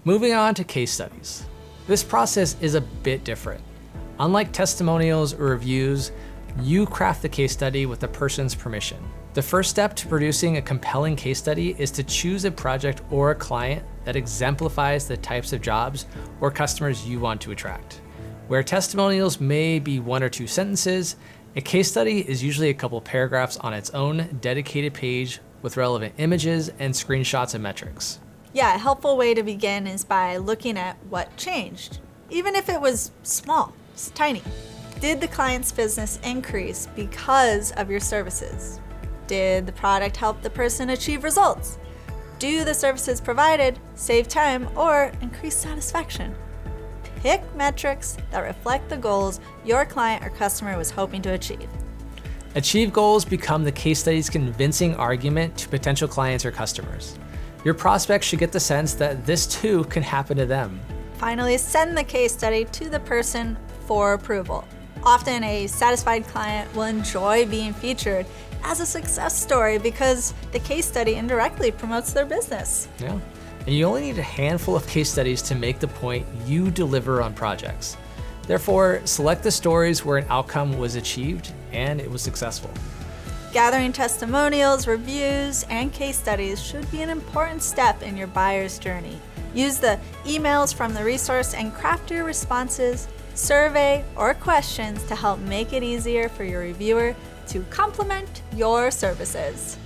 Moving on to case studies. This process is a bit different. Unlike testimonials or reviews, you craft the case study with the person's permission. The first step to producing a compelling case study is to choose a project or a client that exemplifies the types of jobs or customers you want to attract. Where testimonials may be 1 or 2 sentences, a case study is usually a couple paragraphs on its own dedicated page with relevant images and screenshots and metrics. Yeah, a helpful way to begin is by looking at what changed, even if it was small, it's tiny. Did the client's business increase because of your services? Did the product help the person achieve results? Do the services provided save time or increase satisfaction? Pick metrics that reflect the goals your client or customer was hoping to achieve. Achieve goals become the case study's convincing argument to potential clients or customers. Your prospects should get the sense that this too can happen to them. Finally, send the case study to the person for approval. Often a satisfied client will enjoy being featured as a success story because the case study indirectly promotes their business. Yeah. And you only need a handful of case studies to make the point you deliver on projects. Therefore, select the stories where an outcome was achieved and it was successful. Gathering testimonials, reviews, and case studies should be an important step in your buyer's journey. Use the emails from the resource and craft your responses, survey, or questions to help make it easier for your reviewer to compliment your services.